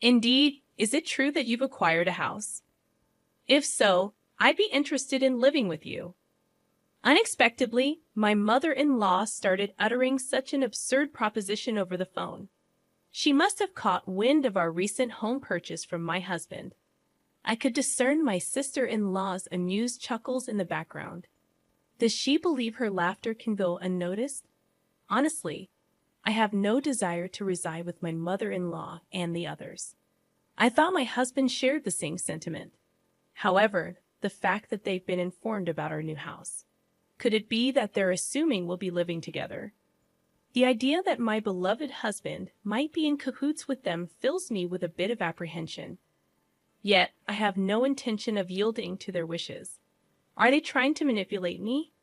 Indeed, is it true that you've acquired a house? If so, I'd be interested in living with you. Unexpectedly, my mother-in-law started uttering such an absurd proposition over the phone. She must have caught wind of our recent home purchase from my husband. I could discern my sister-in-law's amused chuckles in the background. Does she believe her laughter can go unnoticed? Honestly, I have no desire to reside with my mother-in-law and the others. I thought my husband shared the same sentiment. However, the fact that they've been informed about our new house. Could it be that they're assuming we'll be living together? The idea that my beloved husband might be in cahoots with them fills me with a bit of apprehension. Yet, I have no intention of yielding to their wishes. Are they trying to manipulate me?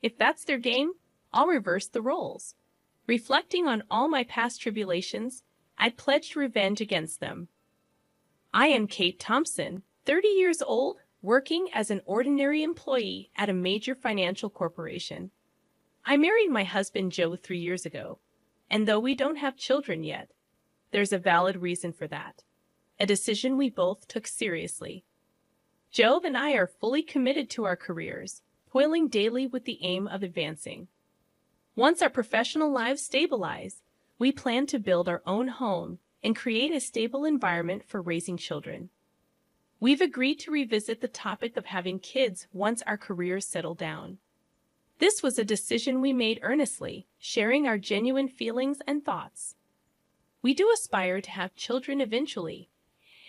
If that's their game, I'll reverse the roles. Reflecting on all my past tribulations, I pledged revenge against them. I am Kate Thompson, 30 years old, working as an ordinary employee at a major financial corporation. I married my husband Joe 3 years ago, and though we don't have children yet, there's a valid reason for that. A decision we both took seriously. Joe and I are fully committed to our careers, toiling daily with the aim of advancing. Once our professional lives stabilize, we plan to build our own home and create a stable environment for raising children. We've agreed to revisit the topic of having kids once our careers settle down. This was a decision we made earnestly, sharing our genuine feelings and thoughts. We do aspire to have children eventually,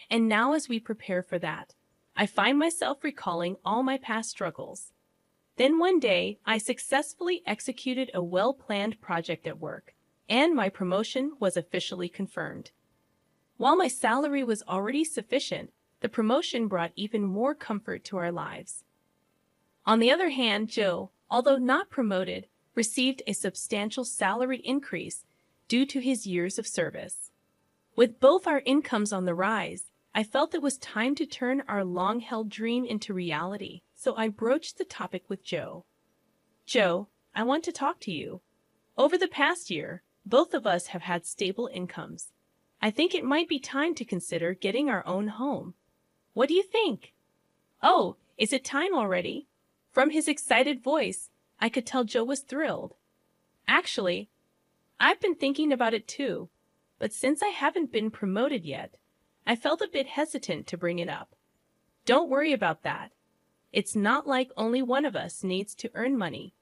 and now as we prepare for that, I find myself recalling all my past struggles. Then one day, I successfully executed a well-planned project at work, and my promotion was officially confirmed. While my salary was already sufficient, the promotion brought even more comfort to our lives. On the other hand, Joe, although not promoted, received a substantial salary increase due to his years of service. With both our incomes on the rise, I felt it was time to turn our long-held dream into reality, so I broached the topic with Joe. Joe, I want to talk to you. Over the past year, both of us have had stable incomes. I think it might be time to consider getting our own home. What do you think? Oh, is it time already? From his excited voice, I could tell Joe was thrilled. Actually, I've been thinking about it too, but since I haven't been promoted yet, I felt a bit hesitant to bring it up. Don't worry about that. It's not like only one of us needs to earn money.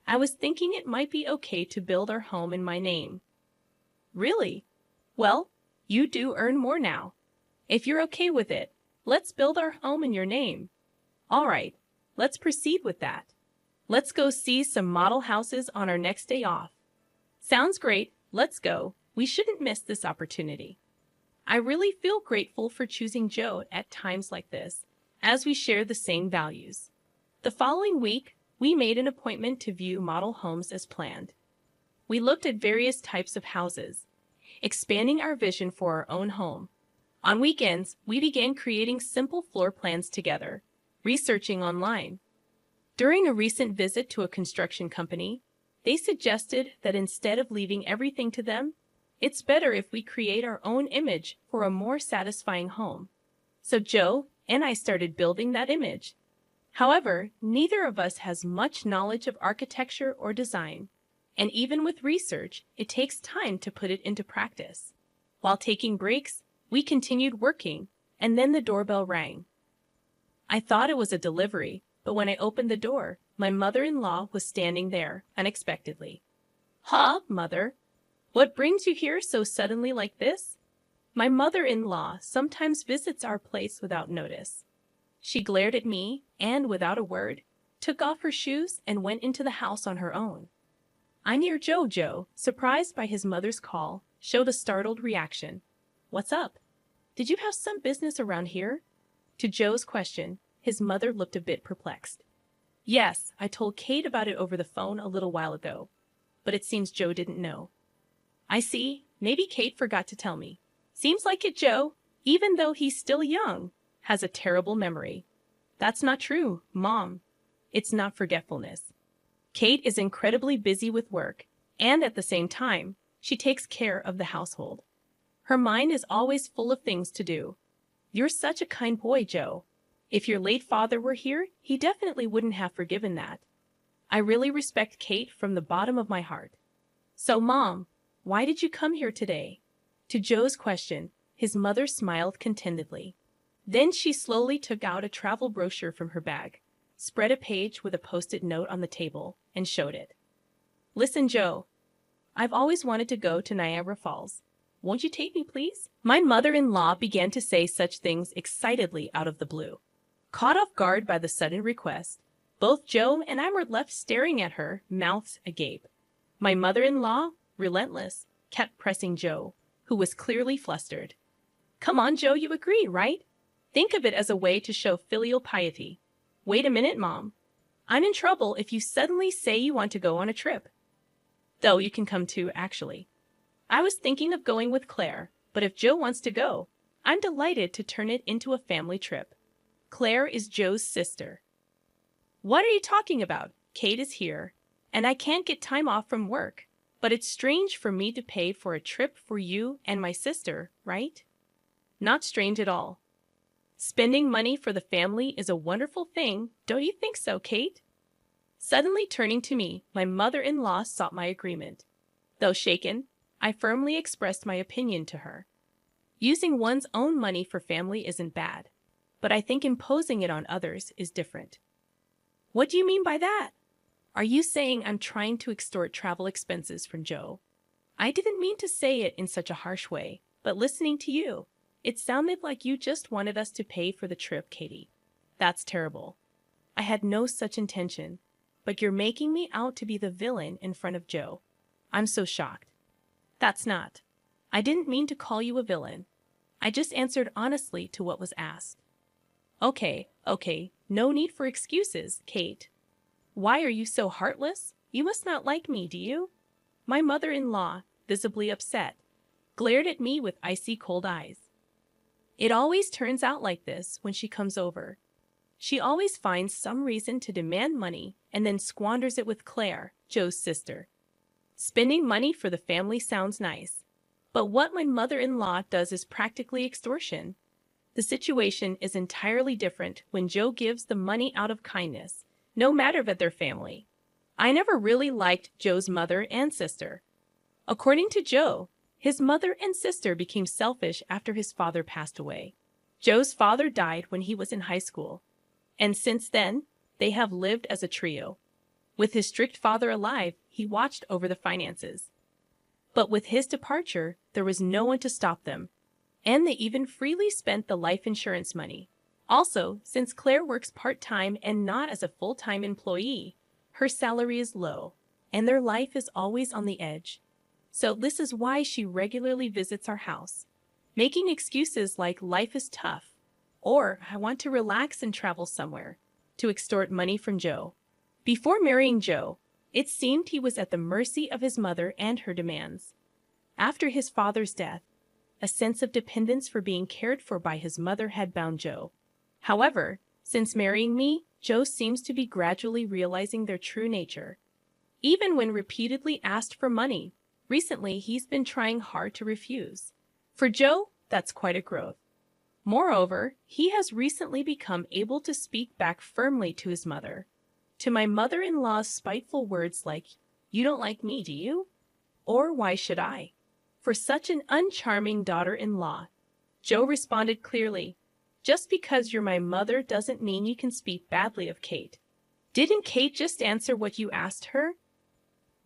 I was thinking it might be okay to build our home in my name. Really? Well, you do earn more now. If you're okay with it, let's build our home in your name. All right, let's proceed with that. Let's go see some model houses on our next day off. Sounds great, let's go. We shouldn't miss this opportunity. I really feel grateful for choosing Joe at times like this, as we share the same values. The following week, we made an appointment to view model homes as planned. We looked at various types of houses, expanding our vision for our own home. On weekends, we began creating simple floor plans together, researching online. During a recent visit to a construction company, they suggested that instead of leaving everything to them, it's better if we create our own image for a more satisfying home. So Joe and I started building that image. However, neither of us has much knowledge of architecture or design, and even with research, it takes time to put it into practice. While taking breaks, we continued working, and then the doorbell rang. I thought it was a delivery, but when I opened the door, my mother-in-law was standing there unexpectedly. "Huh, Mother? What brings you here so suddenly like this?" My mother-in-law sometimes visits our place without notice. She glared at me and, without a word, took off her shoes and went into the house on her own. I near Joe, surprised by his mother's call, showed a startled reaction. "What's up? Did you have some business around here?" To Joe's question, his mother looked a bit perplexed. "Yes, I told Kate about it over the phone a little while ago, but it seems Joe didn't know." "I see. Maybe Kate forgot to tell me. Seems like it, Joe, even though he's still young, has a terrible memory." "That's not true, Mom. It's not forgetfulness. Kate is incredibly busy with work, and at the same time, she takes care of the household. Her mind is always full of things to do. You're such a kind boy, Joe. If your late father were here, he definitely wouldn't have forgiven that. I really respect Kate from the bottom of my heart. So, Mom, why did you come here today? To Joe's question, his mother smiled contentedly. Then she slowly took out a travel brochure from her bag, spread a page with a post-it note on the table, and showed it. Listen, Joe, I've always wanted to go to Niagara Falls. Won't you take me, please? My mother-in-law began to say such things excitedly out of the blue. Caught off guard by the sudden request, both Joe and I were left staring at her, mouths agape. My mother-in-law, relentless, kept pressing Joe, who was clearly flustered. Come on, Joe, you agree, right? Think of it as a way to show filial piety. Wait a minute, Mom. I'm in trouble if you suddenly say you want to go on a trip. Though you can come too, actually. I was thinking of going with Claire, but if Joe wants to go, I'm delighted to turn it into a family trip. Claire is Joe's sister. What are you talking about? Kate is here, and I can't get time off from work. But it's strange for me to pay for a trip for you and my sister, right? Not strange at all. Spending money for the family is a wonderful thing, don't you think so, Kate? Suddenly turning to me, my mother-in-law sought my agreement. Though shaken, I firmly expressed my opinion to her. Using one's own money for family isn't bad, but I think imposing it on others is different. What do you mean by that? Are you saying I'm trying to extort travel expenses from Joe? I didn't mean to say it in such a harsh way, but listening to you, it sounded like you just wanted us to pay for the trip, Katie. That's terrible. I had no such intention, but you're making me out to be the villain in front of Joe. I'm so shocked. That's not. I didn't mean to call you a villain. I just answered honestly to what was asked. Okay, no need for excuses, Kate. Why are you so heartless? You must not like me, do you? My mother-in-law, visibly upset, glared at me with icy cold eyes. It always turns out like this when she comes over. She always finds some reason to demand money and then squanders it with Claire, Joe's sister. Spending money for the family sounds nice, but what my mother-in-law does is practically extortion. The situation is entirely different when Joe gives the money out of kindness, no matter of their family. I never really liked Joe's mother and sister. According to Joe, his mother and sister became selfish after his father passed away. Joe's father died when he was in high school, and since then, they have lived as a trio. With his strict father alive, he watched over the finances. But with his departure, there was no one to stop them, and they even freely spent the life insurance money. Also, since Claire works part-time and not as a full-time employee, her salary is low, and their life is always on the edge. So this is why she regularly visits our house, making excuses like life is tough, or I want to relax and travel somewhere, to extort money from Joe. Before marrying Joe, it seemed he was at the mercy of his mother and her demands. After his father's death, a sense of dependence for being cared for by his mother had bound Joe. However, since marrying me, Joe seems to be gradually realizing their true nature. Even when repeatedly asked for money, recently he's been trying hard to refuse. For Joe, that's quite a growth. Moreover, he has recently become able to speak back firmly to his mother. To my mother-in-law's spiteful words like, "You don't like me, do you?" Or "Why should I?" For such an uncharming daughter-in-law, Joe responded clearly, "Just because you're my mother doesn't mean you can speak badly of Kate. Didn't Kate just answer what you asked her?"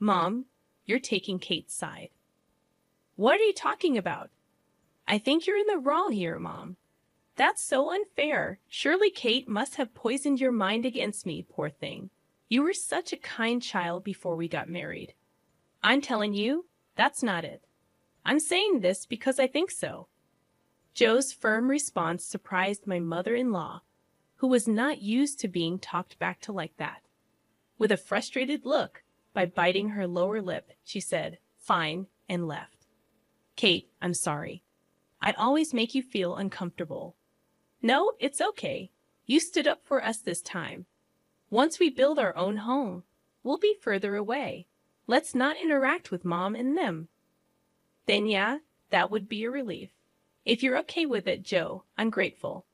Mom, you're taking Kate's side. What are you talking about? I think you're in the wrong here, Mom. That's so unfair. Surely Kate must have poisoned your mind against me, poor thing. You were such a kind child before we got married. I'm telling you, that's not it. I'm saying this because I think so. Joe's firm response surprised my mother-in-law, who was not used to being talked back to like that. With a frustrated look, by biting her lower lip, she said, "Fine," and left. Kate, I'm sorry. I'd always make you feel uncomfortable. No, it's okay. You stood up for us this time. Once we build our own home, we'll be further away. Let's not interact with Mom and them. Then yeah, That would be a relief. If you're okay with it, Joe, I'm grateful.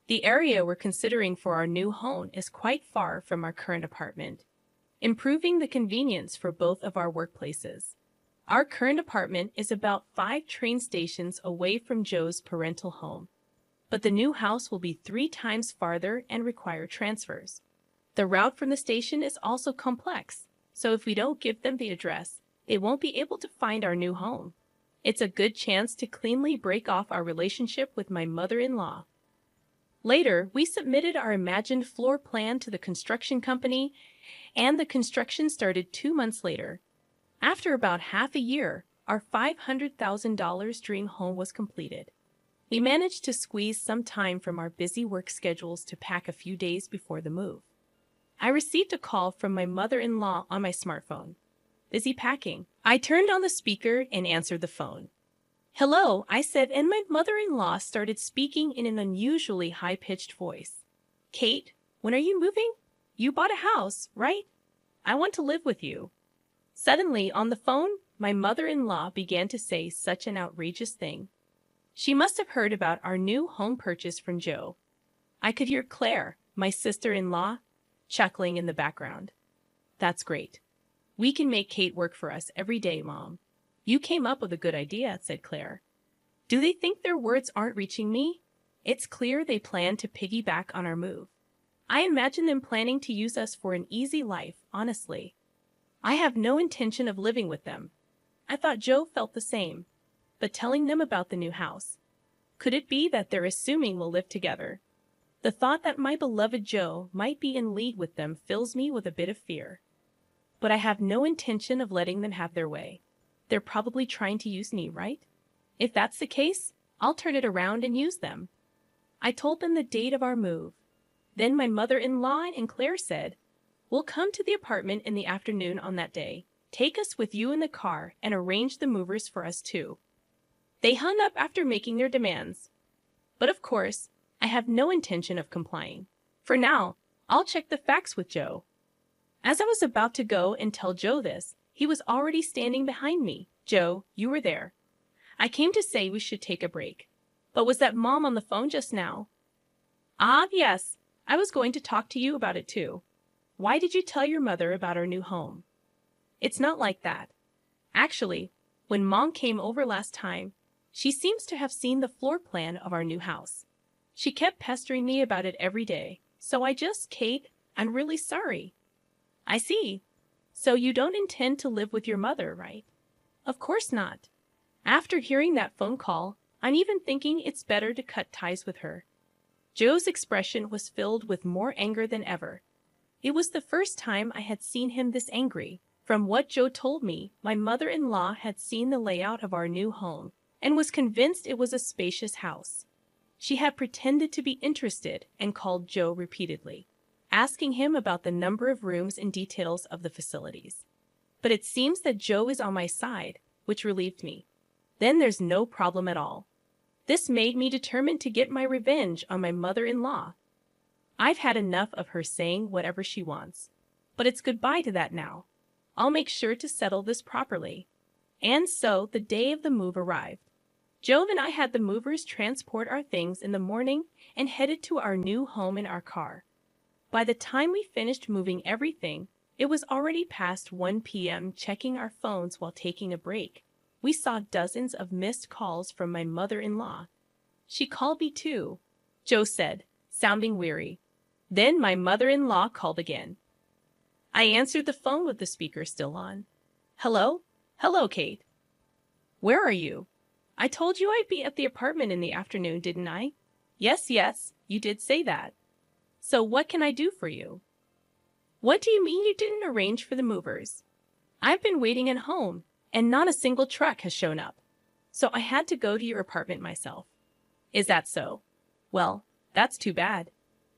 The area we're considering for our new home is quite far from our current apartment, improving the convenience for both of our workplaces. Our current apartment is about 5 train stations away from Joe's parental home, but the new house will be 3 times farther and require transfers. The route from the station is also complex, so if we don't give them the address, they won't be able to find our new home. It's a good chance to cleanly break off our relationship with my mother-in-law. Later, we submitted our imagined floor plan to the construction company, and the construction started 2 months later. After about half a year, our $500,000 dream home was completed. We managed to squeeze some time from our busy work schedules to pack a few days before the move. I received a call from my mother-in-law on my smartphone. Busy packing. I turned on the speaker and answered the phone. Hello, I said, and my mother-in-law started speaking in an unusually high-pitched voice. Kate, when are you moving? You bought a house, right? I want to live with you. Suddenly, on the phone, my mother-in-law began to say such an outrageous thing. She must have heard about our new home purchase from Joe. I could hear Claire, my sister-in-law, chuckling in the background. That's great. We can make Kate work for us every day, Mom. You came up with a good idea, said Claire. Do they think their words aren't reaching me? It's clear they plan to piggyback on our move. I imagine them planning to use us for an easy life, honestly. I have no intention of living with them. I thought Joe felt the same. But telling them about the new house. Could it be that they're assuming we'll live together? The thought that my beloved Joe might be in league with them fills me with a bit of fear. But I have no intention of letting them have their way. They're probably trying to use me, right? If that's the case, I'll turn it around and use them. I told them the date of our move. Then my mother-in-law and Claire said, We'll come to the apartment in the afternoon on that day. Take us with you in the car and arrange the movers for us too. They hung up after making their demands. But of course, I have no intention of complying. For now, I'll check the facts with Joe. As I was about to go and tell Joe this, he was already standing behind me. Joe, you were there. I came to say we should take a break. But was that Mom on the phone just now? Ah, yes. I was going to talk to you about it too. Why did you tell your mother about our new home? It's not like that. Actually, when Mom came over last time, she seems to have seen the floor plan of our new house. She kept pestering me about it every day, so Kate, I'm really sorry. I see. So you don't intend to live with your mother, right? Of course not. After hearing that phone call, I'm even thinking it's better to cut ties with her. Joe's expression was filled with more anger than ever. It was the first time I had seen him this angry. From what Joe told me, my mother-in-law had seen the layout of our new home and was convinced it was a spacious house. She had pretended to be interested and called Joe repeatedly, asking him about the number of rooms and details of the facilities. But it seems that Joe is on my side, which relieved me. Then there's no problem at all. This made me determined to get my revenge on my mother-in-law. I've had enough of her saying whatever she wants. But it's goodbye to that now. I'll make sure to settle this properly. And so the day of the move arrived. Joe and I had the movers transport our things in the morning and headed to our new home in our car. By the time we finished moving everything, it was already past 1 p.m. Checking our phones while taking a break. We saw dozens of missed calls from my mother-in-law. She called me too, Joe said, sounding weary. Then my mother-in-law called again. I answered the phone with the speaker still on. Hello? Hello, Kate. Where are you? I told you I'd be at the apartment in the afternoon, didn't I? Yes, you did say that. So what can I do for you? What do you mean you didn't arrange for the movers? I've been waiting at home, and not a single truck has shown up. So I had to go to your apartment myself. Is that so? Well, that's too bad.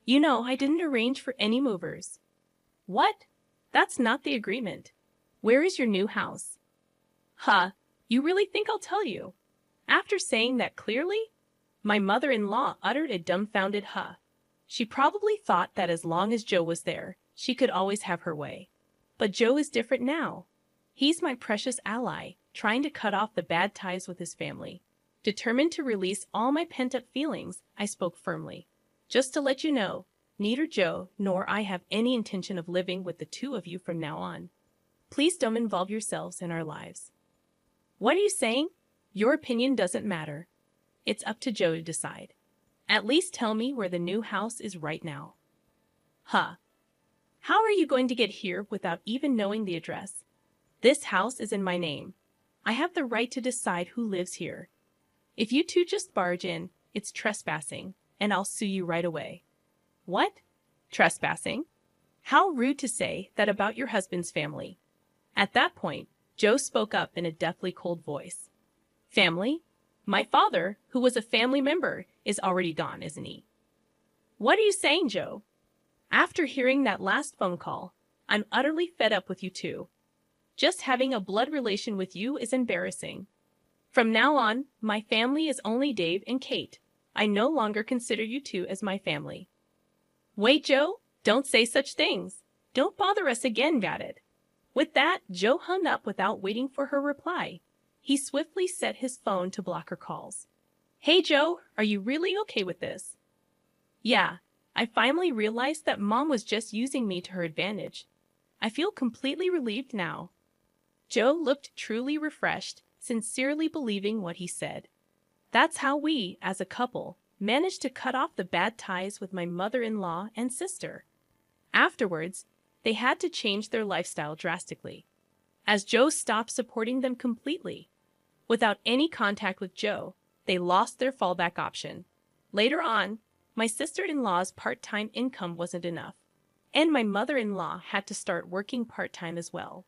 You know, I didn't arrange for any movers. What? That's not the agreement. Where is your new house? Huh, you really think I'll tell you? After saying that clearly, my mother-in-law uttered a dumbfounded huh. She probably thought that as long as Joe was there, she could always have her way. But Joe is different now. He's my precious ally, trying to cut off the bad ties with his family. Determined to release all my pent-up feelings, I spoke firmly. Just to let you know, neither Joe nor I have any intention of living with the two of you from now on. Please don't involve yourselves in our lives. What are you saying? Your opinion doesn't matter. It's up to Joe to decide. At least tell me where the new house is right now. Huh. How are you going to get here without even knowing the address? This house is in my name. I have the right to decide who lives here. If you two just barge in, it's trespassing, and I'll sue you right away. What? Trespassing? How rude to say that about your husband's family. At that point, Joe spoke up in a deathly cold voice. Family? My father, who was a family member, is already gone, isn't he? What are you saying, Joe? After hearing that last phone call, I'm utterly fed up with you two. Just having a blood relation with you is embarrassing. From now on, my family is only Dave and Kate. I no longer consider you two as my family. Wait, Joe, don't say such things. Don't bother us again, got it? With that, Joe hung up without waiting for her reply. He swiftly set his phone to block her calls. Hey, Joe, are you really okay with this? Yeah, I finally realized that Mom was just using me to her advantage. I feel completely relieved now. Joe looked truly refreshed, sincerely believing what he said. That's how we, as a couple, managed to cut off the bad ties with my mother-in-law and sister. Afterwards, they had to change their lifestyle drastically, as Joe stopped supporting them completely. Without any contact with Joe, they lost their fallback option. Later on, my sister-in-law's part-time income wasn't enough, and my mother-in-law had to start working part-time as well.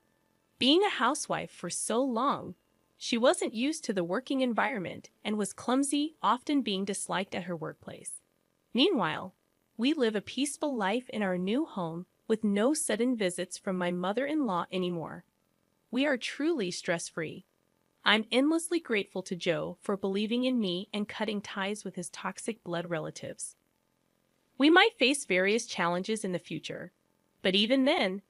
Being a housewife for so long, she wasn't used to the working environment and was clumsy, often being disliked at her workplace. Meanwhile, we live a peaceful life in our new home with no sudden visits from my mother-in-law anymore. We are truly stress-free. I'm endlessly grateful to Joe for believing in me and cutting ties with his toxic blood relatives. We might face various challenges in the future, but even then,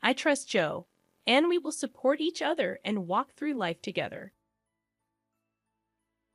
I trust Joe, and we will support each other and walk through life together.